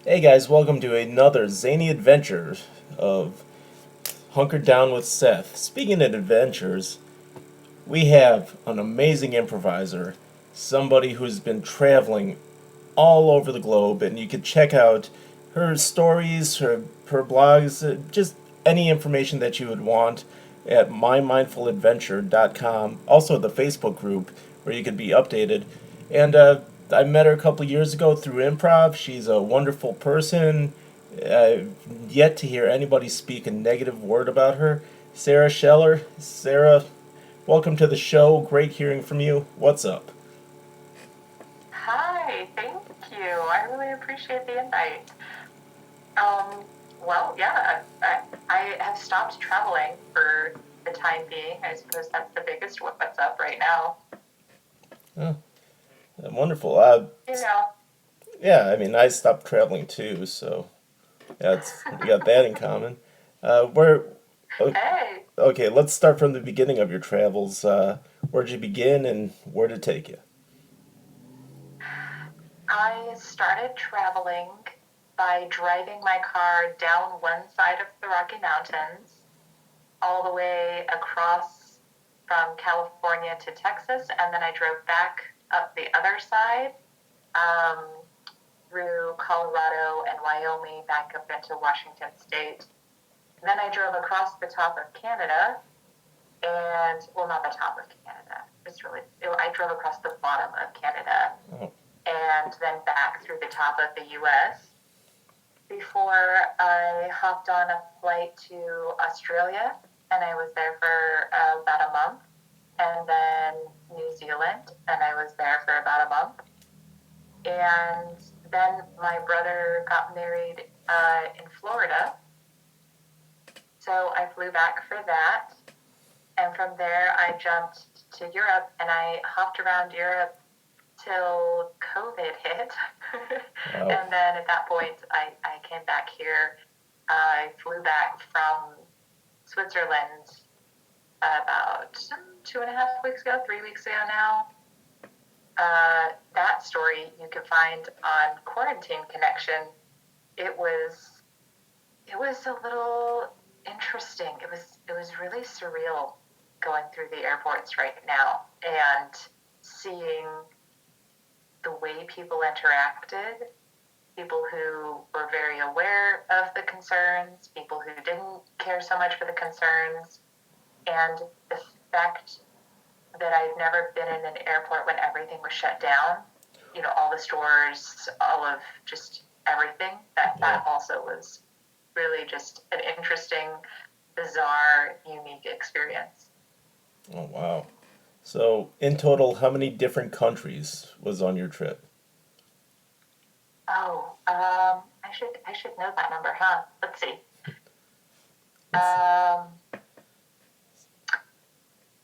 Hey guys, welcome to another zany adventure of Hunkered Down with Seth. Speaking of adventures, we have an amazing improviser, somebody who's been traveling all over the globe, and you can check out her stories, her blogs, just any information that you would want at mymindfuladventure.com. Also, the Facebook group where you could be updated. And I met her a couple years ago through improv. She's a wonderful person. I've yet to hear anybody speak a negative word about her. Sarah Scheller. Sarah, welcome to the show. Great hearing from you. What's up? Hi, thank you. I really appreciate the invite. Um, well, yeah, I have stopped traveling for the time being. I suppose that's the biggest what's up right now. Oh, wonderful. You know, Yeah, I mean, I stopped traveling too, so that's we got that in common. Where? o- hey, Okay, let's start from the beginning of your travels. Where'd you begin, and where did it take you? I started traveling by driving my car down one side of the Rocky Mountains, all the way across from California to Texas, and then I drove back up the other side. Um, through Colorado and Wyoming back up into Washington State. And then I drove across the top of Canada and, well, not the top of Canada. I drove across the bottom of Canada Oh, and then back through the top of the US before I hopped on a flight to Australia. And I was there for about a month. And then New Zealand, and I was there for about a month. And then my brother got married in Florida. So I flew back for that. And from there, I jumped to Europe and I hopped around Europe till COVID hit. wow. And then at that point, I came back here. I flew back from Switzerland about 2.5 weeks ago, 3 weeks ago now. That story you can find on Quarantine Connection. It was it was a little interesting. It was really surreal going through the airports right now and seeing the way people interacted, people who were very aware of the concerns, people who didn't care so much for the concerns, and the fact that I've never been in an airport when everything was shut down, all the stores, all of just everything, Yeah. that also was really just an interesting, bizarre, unique experience. Oh, wow. So, in total, how many different countries was on your trip? Oh, I should know that number, huh? Let's see. Let's. Um,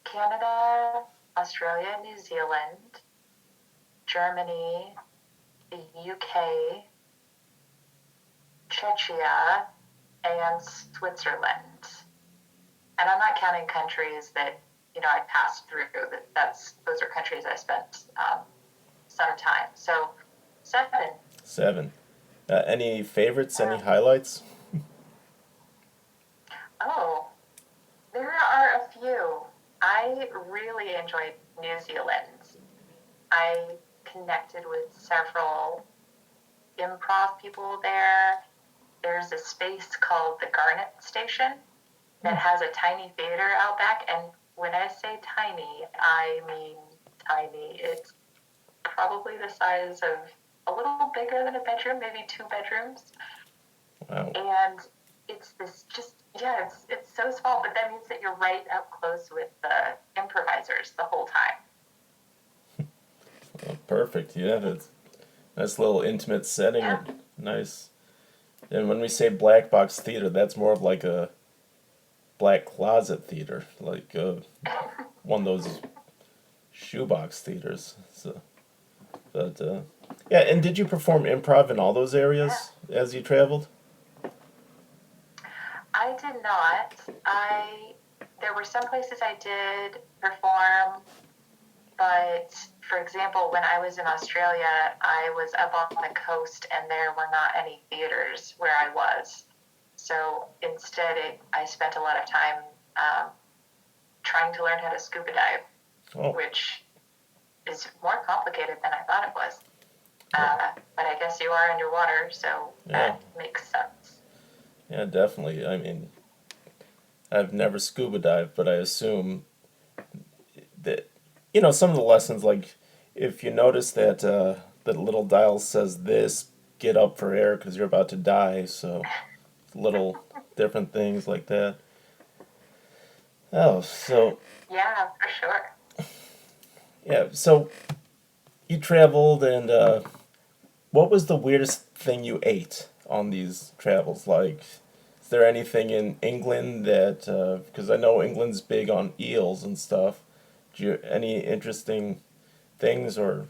Canada, Australia, New Zealand, Germany, the UK, Czechia, and Switzerland. And I'm not counting countries that I passed through. Those are countries I spent some time. So 7. 7. Any favorites? Any Um, highlights? oh, there are a few. I really enjoyed New Zealand. I connected with several improv people there. There's a space called the Garnet Station that has a tiny theater out back. And when I say tiny, I mean tiny. It's probably the size of a little bigger than a bedroom, maybe 2 bedrooms. Wow. And it's this just, yeah, it's so small, but that means that you're right up close with the improvisers the whole time. Oh, perfect. Yeah, that's nice little intimate setting Yeah. and nice. And when we say black box theater, that's more of like a black closet theater, like one of those shoebox theaters. So, but yeah. And did you perform improv in all those Yeah. areas as you traveled? I did not. There were some places I did perform. But for example, when I was in Australia, I was up on the coast and there were not any theaters where I was. So instead, I spent a lot of time trying to learn how to scuba dive, Oh, which is more complicated than I thought it was. yeah, But I guess you are underwater, so yeah, that makes sense. yeah, definitely. I mean, I've never scuba dived, but I assume that, some of the lessons, like if you notice that the little dial says this, get up for air because you're about to die. So little different things like that. Oh, so Yeah, for sure. yeah, so you traveled, and what was the weirdest thing you ate on these travels? Like, is there anything in England that, because I know England's big on eels and stuff. Do you any interesting things or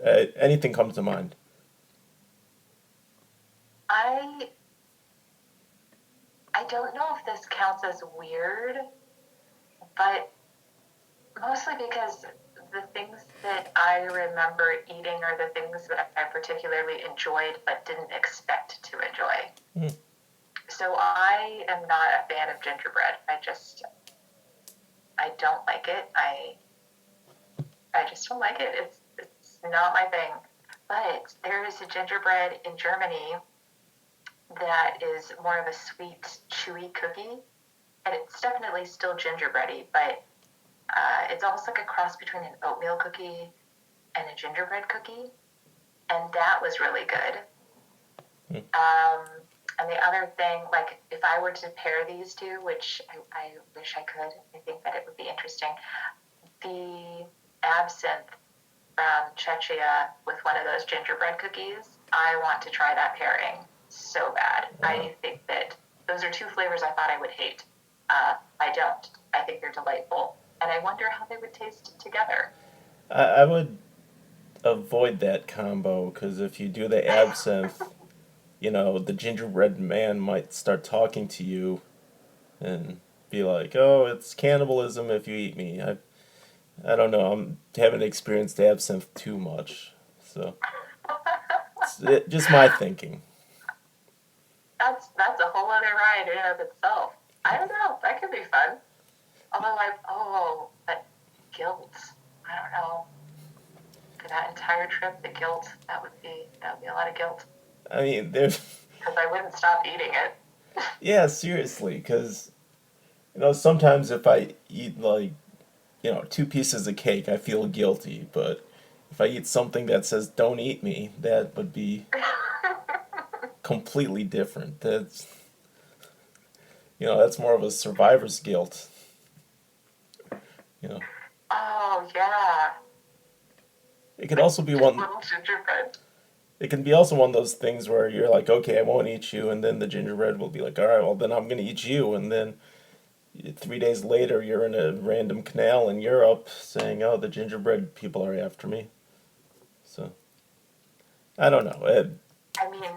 anything comes to mind? I I don't know if this counts as weird, but mostly because the things that I remember eating are the things that I particularly enjoyed but didn't expect to enjoy. Hmm. So I am not a fan of gingerbread. I don't like it. I just don't like it. It's not my thing. But there is a gingerbread in Germany that is more of a sweet, chewy cookie, and it's definitely still gingerbready, but it's almost like a cross between an oatmeal cookie and a gingerbread cookie, and that was really good. Hmm. Um, and the other thing, like if I were to pair these two, which I wish I could, I think that it would be interesting. The absinthe from Czechia with one of those gingerbread cookies, I want to try that pairing so bad. Uh, I think that those are two flavors I thought I would hate. I don't. I think they're delightful. And I wonder how they would taste together. I would avoid that combo because if you do the absinthe, the gingerbread man might start talking to you and be like, "Oh, it's cannibalism if you eat me." I don't know. Haven't experienced absinthe too much, so just my thinking. That's a whole other ride in and of itself. I don't know. That could be fun. Although but guilt. I don't know. For that entire trip, the guilt that would be a lot of guilt I mean, there's because I wouldn't stop eating it. yeah, seriously, because sometimes if I eat like two pieces of cake, I feel guilty, but if I eat something that says "Don't eat me," that would be completely different. That's more of a survivor's guilt. You know, Oh yeah, it could also be just one. little gingerbread. It can be also one of those things where you're like, okay, I won't eat you, and then the gingerbread will be like, all right, well then I'm gonna eat you, and then 3 days later you're in a random canal in Europe saying, oh, the gingerbread people are after me. So I don't know. I mean,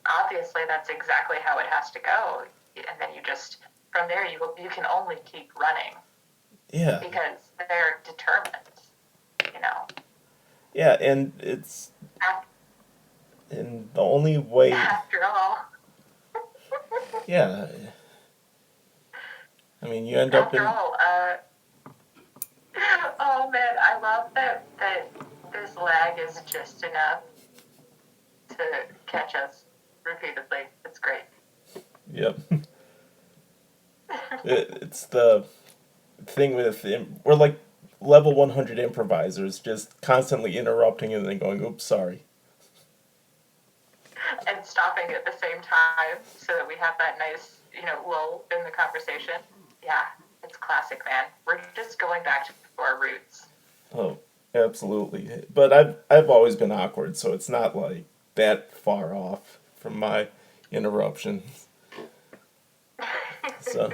obviously that's exactly how it has to go, and then you just from there you can only keep running yeah, because they're determined. You know, yeah, and it's after, and the only way, after all, yeah. I mean, you end up after in all, oh man, I love that this lag is just enough to catch us repeatedly. It's great. yep. It's the thing with we're like level 100 improvisers, just constantly interrupting and then going, "Oops, sorry." And stopping at the same time so that we have that nice, lull in the conversation. Yeah, it's classic, man. We're just going back to our roots. Oh, absolutely. But I've always been awkward, so it's not like that far off from my interruptions. So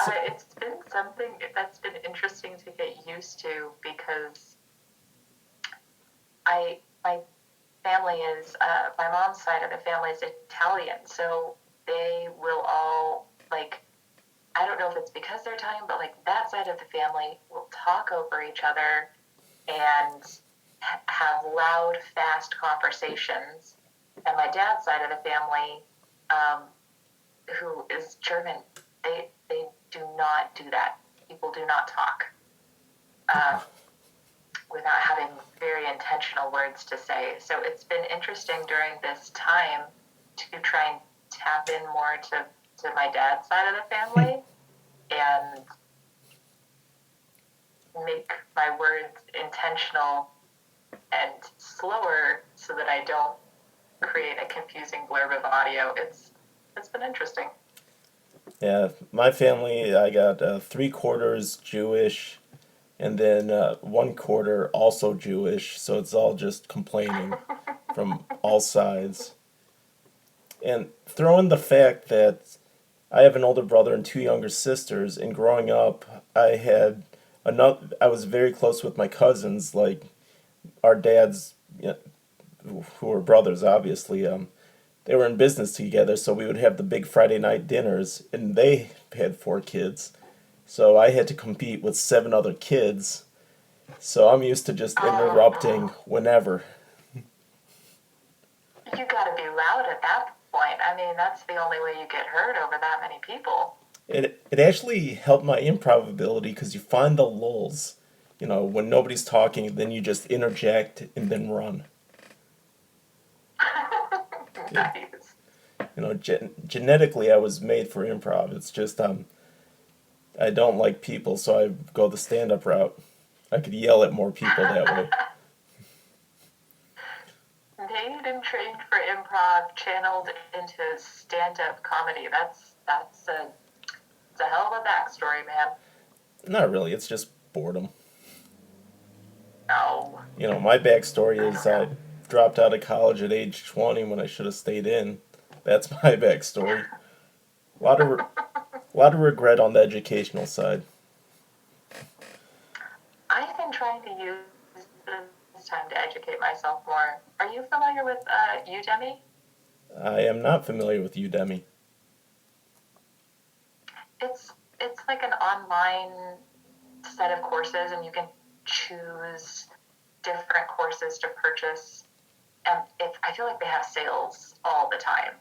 so It's been something that's been interesting to get used to because my family is, my mom's side of the family is Italian, so they will all like I don't know if it's because they're Italian, but like that side of the family will talk over each other and have loud, fast conversations. And my dad's side of the family, um, who is German, they do not do that. People do not talk um, without having very intentional words to say. So it's been interesting during this time to try and tap in more to my dad's side of the family and make my words intentional and slower so that I don't create a confusing blurb of audio. It's been interesting. Yeah, my family, I got 3/4 Jewish, and then 1/4 also Jewish, so it's all just complaining from all sides. And throw in the fact that I have an older brother and two younger sisters, and growing up, I was very close with my cousins, like our dads, you know, who were brothers, obviously. They were in business together, so we would have the big Friday night dinners, and they had 4 kids. So I had to compete with 7 other kids. So I'm used to just interrupting whenever. You gotta be loud at that point. I mean, that's the only way you get heard over that many people. It actually helped my improv ability because you find the lulls. You know, when nobody's talking, then you just interject and then run. Yeah. Nice. You know, genetically, I was made for improv. It's just I don't like people, so I go the stand-up route. I could yell at more people that way. Made and trained for improv, channeled into stand-up comedy. It's a hell of a backstory, man. Not really. It's just boredom. No, You know, my backstory I is don't know. I dropped out of college at age 20 when I should have stayed in. That's my backstory. A lot of lot of regret on the educational side. I've been trying to use this time to educate myself more. Are you familiar with Udemy? I am not familiar with Udemy. It's like an online set of courses, and you can choose different courses to purchase. And I feel like they have sales all the time.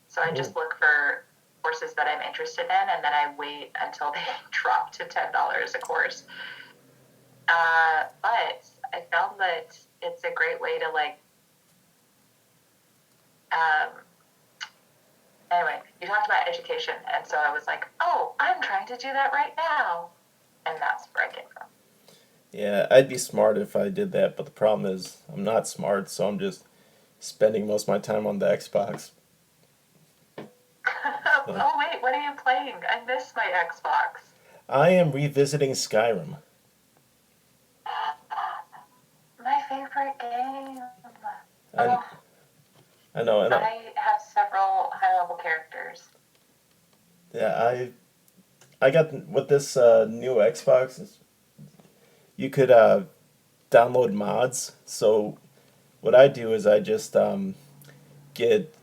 So I Oh, just look for courses that I'm interested in, and then I wait until they drop to $10 a course. But I found that it's a great way to like. Um, anyway, you talked about education, and so I was like, oh, I'm trying to do that right now, and that's where I came from. yeah, I'd be smart if I did that, but the problem is I'm not smart, so I'm just spending most of my time on the Xbox. So Oh wait, what are you playing? I miss my Xbox. I am revisiting Skyrim. My favorite game. I Oh, I know, and I have several high-level characters. yeah, I got with this new Xbox. You could download mods. So what I do is I just get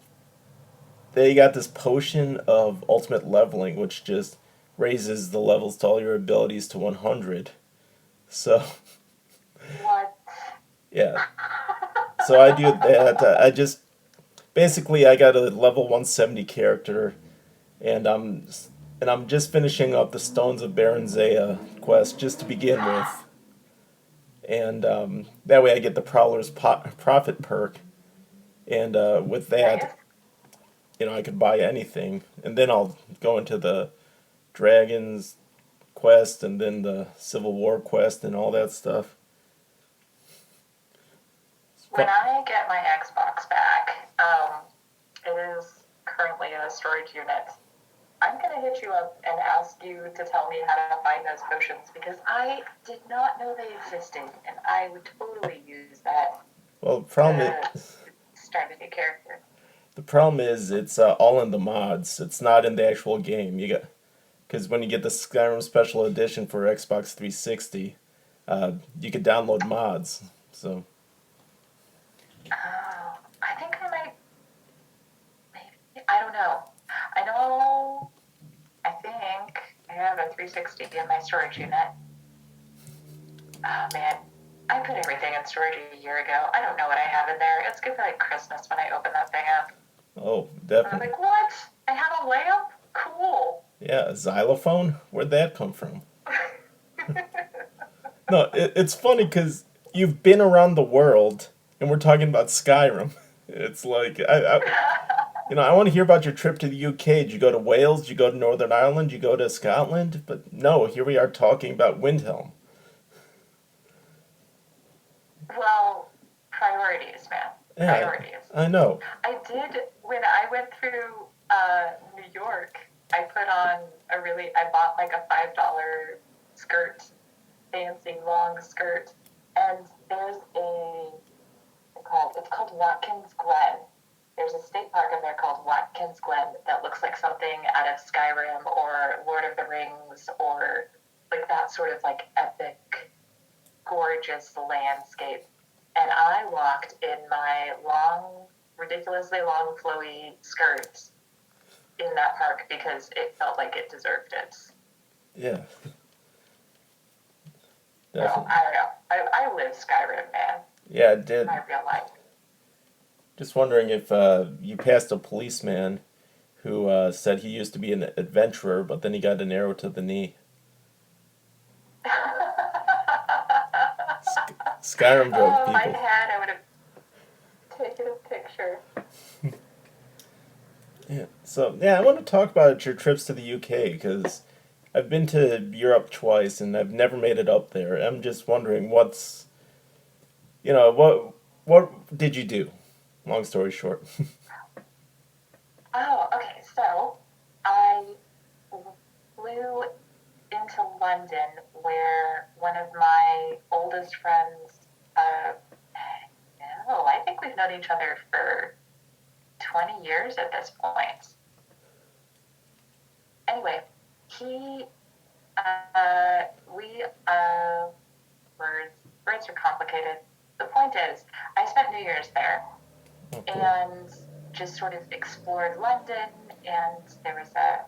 they got this potion of ultimate leveling, which just raises the levels to all your abilities to 100. So What? yeah, so I do that. I just basically I got a level 170 character, and I'm just finishing up the Stones of Baron Zaya quest just to begin with, and that way I get the Prowler's Profit perk, and with that, Nice. you know, I could buy anything, and then I'll go into the Dragons quest, and then the Civil War quest, and all that stuff. It's When fun. I get my Xbox back, it is currently in a storage unit. I'm gonna hit you up and ask you to tell me how to find those potions because I did not know they existed, and I would totally use that Well, to start a new character. the problem is it's all in the mods. It's not in the actual game. You got because when you get the Skyrim Special Edition for Xbox 360, you could download mods. So Oh, I think I might. Maybe I don't know. I know. I think I 360 in my storage unit. Oh man, I put everything in storage a year ago. I don't know what I have in there. It's gonna be like Christmas when I open that thing up. Oh, And I'm definitely. like, what? I have a lamp? Cool. Yeah, a xylophone? Where'd that come from? No, it's funny because you've been around the world, and we're talking about Skyrim. It's like I want to hear about your trip to the UK. Did you go to Wales? Did you go to Northern Ireland? Did you go to Scotland? But no, here we are talking about Windhelm. Well, priorities, man. Yeah, Priorities. I know. I did, when I went through New York, I bought like a $5 skirt, fancy long skirt, and there's it's called Watkins Glen. There's a state park up there called Watkins Glen that looks like something out of Skyrim or Lord of the Rings or like that sort of like epic, gorgeous landscape. And I walked in my long, ridiculously long, flowy skirts in that park because it felt like it deserved it. Yeah, So definitely. I don't know. I live Skyrim, man. Yeah, I did. My real life. Just wondering if you passed a policeman who said he used to be an adventurer, but then he got an arrow to the knee. Skyrim joke, Oh, if I people. had, I would have taken a picture. Yeah. So yeah, I want to talk about your trips to the UK because I've been to Europe twice and I've never made it up there. I'm just wondering what did you do? Long story short. Oh, okay. So I flew into London where one of my oldest friends, no, I think we've known each other for 20 years at this point. Anyway, he, we, words are complicated. The point is, I spent New Year's there Okay. and just sort of explored London, and there was a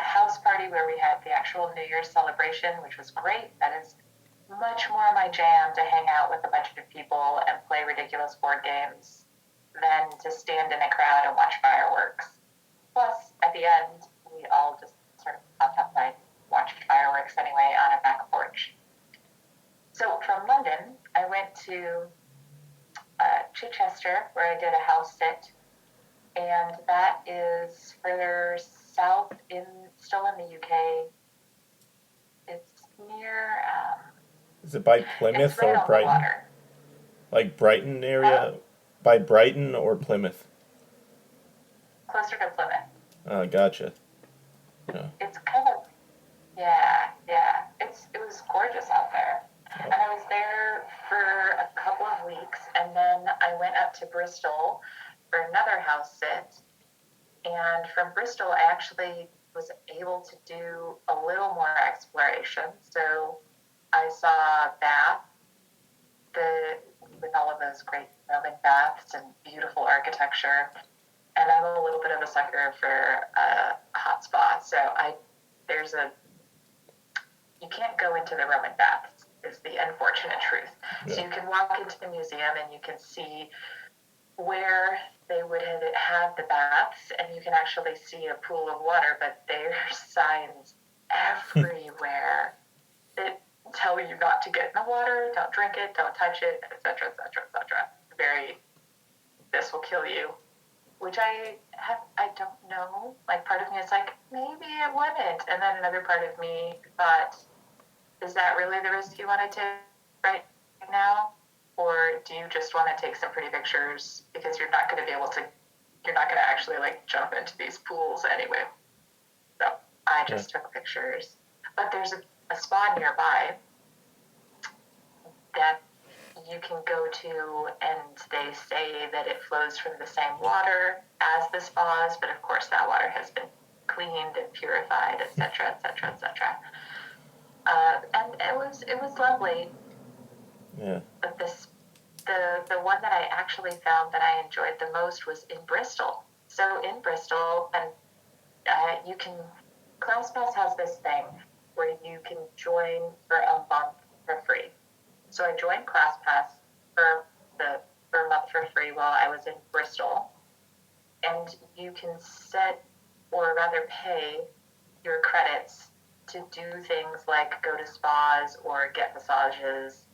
house party where we had the actual New Year's celebration, which was great. That is much more my jam to hang out with a bunch of people and play ridiculous board games than to stand in a crowd and watch fireworks. Plus, at the end, we all just sort of popped outside, watched fireworks anyway on a back porch. So from London, I went to Chichester, where I did a house sit, and that is further south still in the UK. It's near, Is it by it's Plymouth right or on the Brighton? water. Like Brighton Huh? area? By Brighton or Plymouth? Closer to Plymouth. Gotcha. Yeah. It's kind of, yeah, yeah. It was gorgeous out there. Oh, And I was there for a couple of weeks, and then I went up to Bristol for another house sit. And from Bristol, I actually was able to do a little more exploration. So I saw Bath, with all of those great Roman baths and beautiful architecture. And I'm a little bit of a sucker for hot spa. So there's a you can't go into the Roman baths is the unfortunate truth. yeah. So you can walk into the museum and you can see where they would have the baths, and you can actually see a pool of water, but there's signs everywhere that tell you not to get in the water, don't drink it, don't touch it, etc., etc., etc. Very, this will kill you. Which I don't know. Like, part of me is like, maybe it wouldn't, and then another part of me thought, is that really the risk you want to take right now? Or do you just want to take some pretty pictures because you're not going to actually like jump into these pools anyway. So I Yeah. just took pictures. But there's a spa nearby that you can go to, and they say that it flows from the same water as the spas, but of course that water has been cleaned and purified, etc., etc., etc. And it was lovely. Yeah. But the one that I actually found that I enjoyed the most was in Bristol. So in Bristol, and you can ClassPass has this thing where you can join for a month for free. So I joined ClassPass for a month for free while I was in Bristol, and you can set, or rather pay, your credits to do things like go to spas or get massages.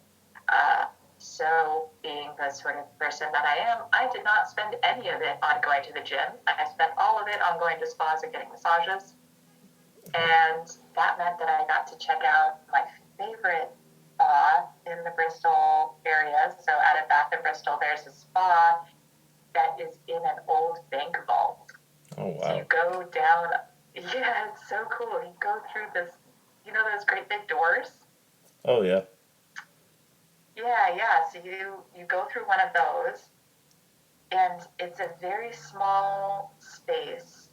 So, being the sort of person that I am, I did not spend any of it on going to the gym. I spent all of it on going to spas and getting massages. And that meant that I got to check out my favorite spa in the Bristol area. So, out of Bath and Bristol, there's a spa that is in an old bank vault. Oh, wow. So, you go down, yeah, it's so cool. You go through this, you know, those great big doors? Oh, yeah. Yeah. So you go through one of those, and it's a very small space.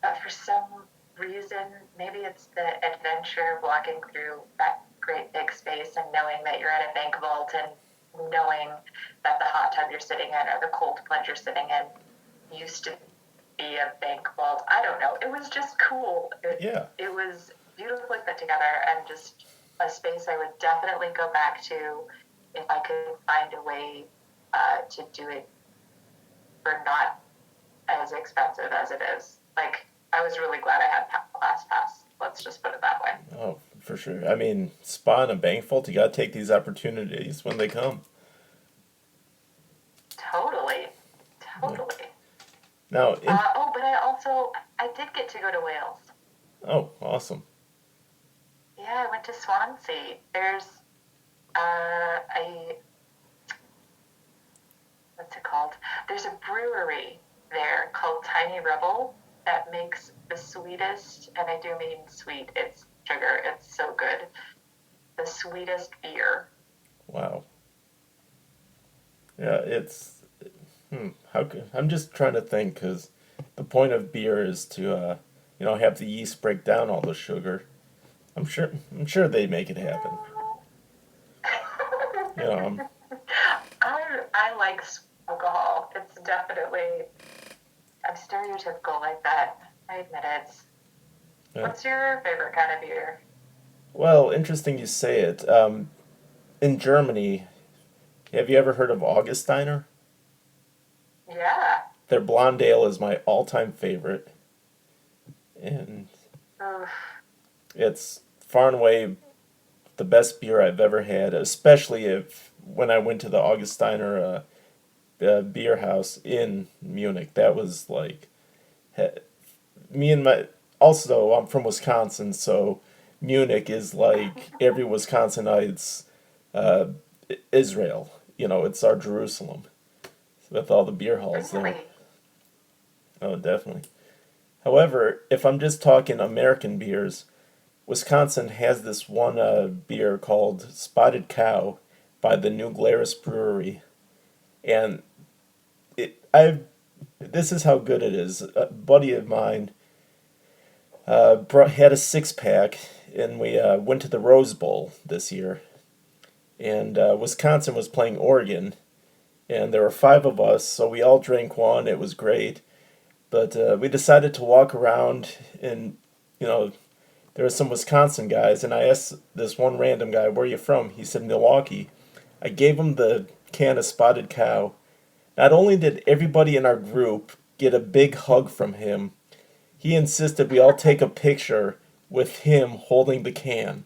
But for some reason, maybe it's the adventure of walking through that great big space and knowing that you're in a bank vault and knowing that the hot tub you're sitting in or the cold plunge you're sitting in used to be a bank vault. I don't know. It was just cool. It was beautifully put together and just a space I would definitely go back to if I could find a way to do it for not as expensive as it is. Like, I was really glad I had ClassPass. Let's just put it that way. Oh, for sure. I mean, spa and a bank vault, you gotta take these opportunities when they come. Totally. Yeah. Now, but I did get to go to Wales. Oh, awesome. Yeah, I went to Swansea. There's what's it called? There's a brewery there called Tiny Rebel that makes the sweetest, and I do mean sweet, it's sugar, it's so good, the sweetest beer. Wow. Yeah, I'm just trying to think, because the point of beer is to, have the yeast break down all the sugar. I'm sure they make it happen. I like alcohol. It's definitely, I'm stereotypical like that. I admit it. Yeah. What's your favorite kind of beer? Well, interesting you say it. In Germany, have you ever heard of Augustiner? Yeah. Their blonde ale is my all-time favorite, and it's far and away the best beer I've ever had, especially when I went to the Augustiner beer house in Munich. That was like, me and my, also I'm from Wisconsin, so Munich is like every Wisconsinite's Israel. It's our Jerusalem with all the beer halls there. Really? Oh, definitely. However, if I'm just talking American beers, Wisconsin has this one beer called Spotted Cow by the New Glarus Brewery, and this is how good it is. A buddy of mine had a 6-pack, and we went to the Rose Bowl this year, and Wisconsin was playing Oregon, and there were 5 of us, so we all drank one. It was great, but we decided to walk around, and there were some Wisconsin guys, and I asked this one random guy, "Where are you from?" He said, "Milwaukee." I gave him the can of Spotted Cow. Not only did everybody in our group get a big hug from him, he insisted we all take a picture with him holding the can.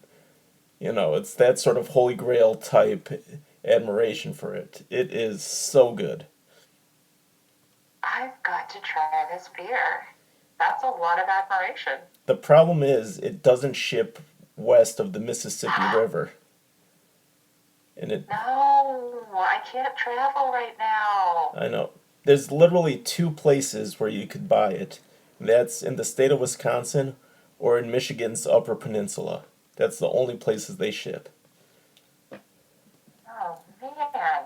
It's that sort of holy grail type admiration for it. It is so good. I've got to try this beer. That's a lot of admiration. The problem is it doesn't ship west of the Mississippi River. No, I can't travel right now. I know. There's literally 2 places where you could buy it. And that's in the state of Wisconsin or in Michigan's Upper Peninsula. That's the only places they ship. Oh, man.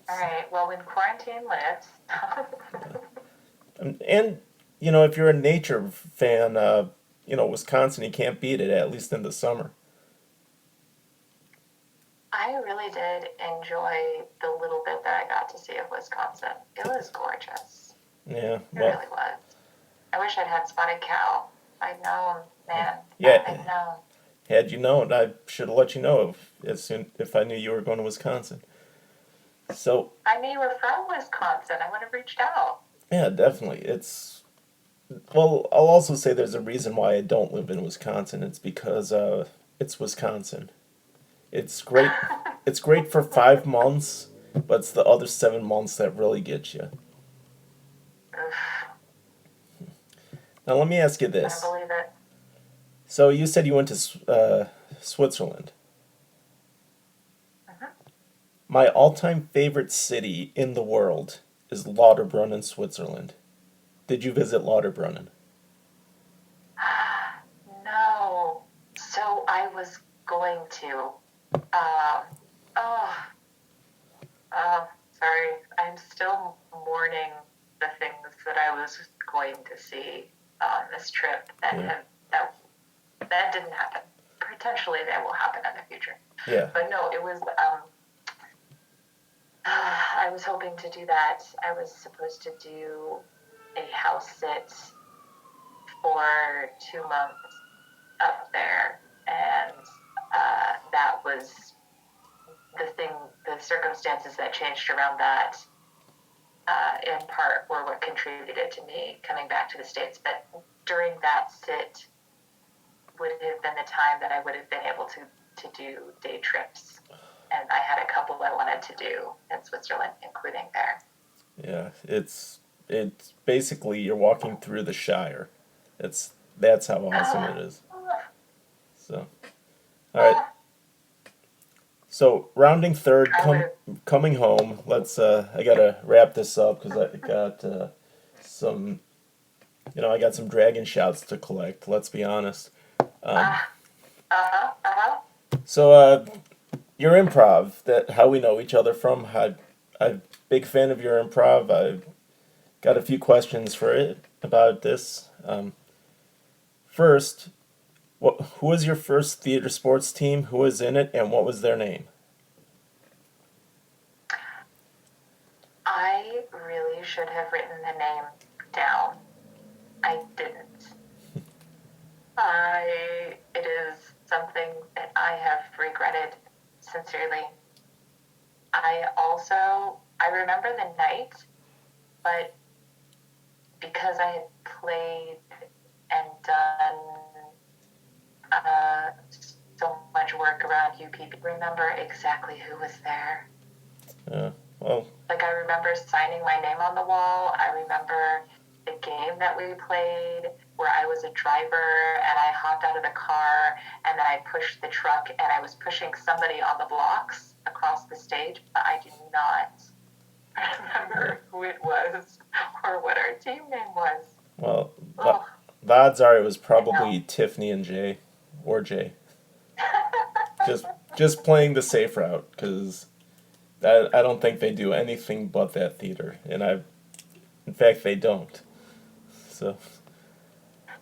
All right, well, when quarantine lifts. And, if you're a nature fan, Wisconsin, you can't beat it, at least in the summer. I really did enjoy the little bit that I got to see of Wisconsin. It was gorgeous. Yeah, It really was. I wish I'd had Spotted Cow. I'd known, man. I'd Yeah, known. had you known, I should have let you know if I knew you were going to Wisconsin. So I knew you were from Wisconsin. I would have reached out. yeah, definitely. Well, I'll also say there's a reason why I don't live in Wisconsin. It's because it's Wisconsin. It's great. It's great for 5 months, but it's the other 7 months that really get you. Oof, Now let me ask you I this. believe it. So you said you went to Switzerland. Mhm. My all-time favorite city in the world is Lauterbrunnen, Switzerland. Did you visit Lauterbrunnen? No. So I was going to. Um, oh, oh, sorry. I'm still mourning the things that I was going to see on this trip Yeah. that didn't happen. Potentially, that will happen in the future. Yeah. But no, it was. I was hoping to do that. I was supposed to do a house sit for 2 months up there, and that was the circumstances that changed around that, in part, were what contributed to me coming back to the States. But during that sit would have been the time that I would have been able to do day trips. And I had a couple I wanted to do in Switzerland, including there. Yeah. It's basically you're walking through the Shire. That's how awesome it is. So, all right. So rounding third, I would have. coming home. Let's. I gotta wrap this up because I got some. I got some dragon shouts to collect. Let's be honest. Um, Uh, uh-huh, uh-huh. so your improv. That how we know each other from. I'm big fan of your improv. I've got a few questions for it about this. First, who was your first theater sports team? Who was in it, and what was their name? I really should have written the name down. I didn't. It is something that I have regretted sincerely. I remember the night, but because I had played and done so much work around UPB, remember exactly who was there. Uh, well, Like, I remember signing my name on the wall. I remember the game that we played where I was a driver and I hopped out of the car and then I pushed the truck and I was pushing somebody on the blocks across the stage, but I do not remember who it was or what our team name was. well, Oh, the odds are it was I know. probably Tiffany and Jay, or Jay. Just just playing the safe route because I don't think they do anything but that theater, and in fact they don't. So, I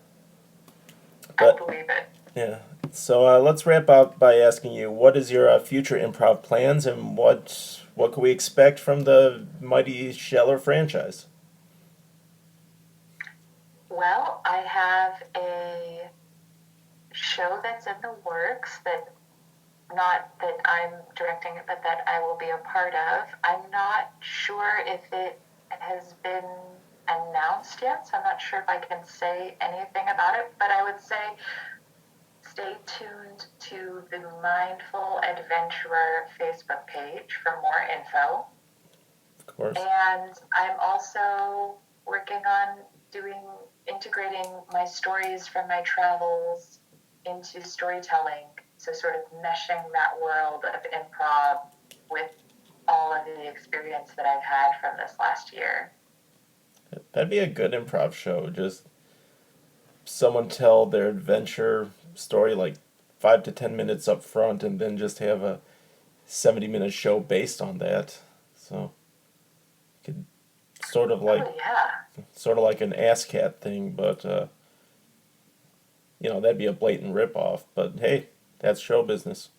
but believe it. yeah. So let's wrap up by asking you, what is your future improv plans, and what can we expect from the mighty Scheller franchise? Well, I have a show that's in the works that not that I'm directing it, but that I will be a part of. I'm not sure if it has been announced yet, so I'm not sure if I can say anything about it, but I would say stay tuned to the Mindful Adventurer Facebook page for more info. Of course. And I'm also working on integrating my stories from my travels into storytelling. So, sort of meshing that world of improv with all of the experience that I've had from this last year. That'd be a good improv show. Just someone tell their adventure story like 5 to 10 minutes up front, and then just have a 70-minute show based on that. So you could sort of like Oh, yeah. an ASCAT thing, but that'd be a blatant ripoff. But hey, that's show business.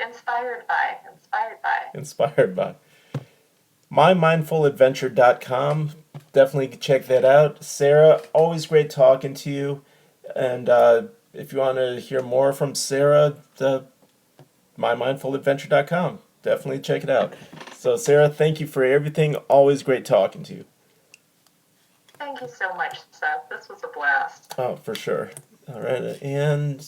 Inspired by, inspired by. Inspired by MyMindfulAdventure.com. definitely check that out. Sarah, always great talking to you. And if you want to hear more from Sarah, the mymindfuladventure.com. Definitely check it out. So, Sarah, thank you for everything. Always great talking to you. Thank you so much, Seth. This was a blast. Oh, for sure. All right. And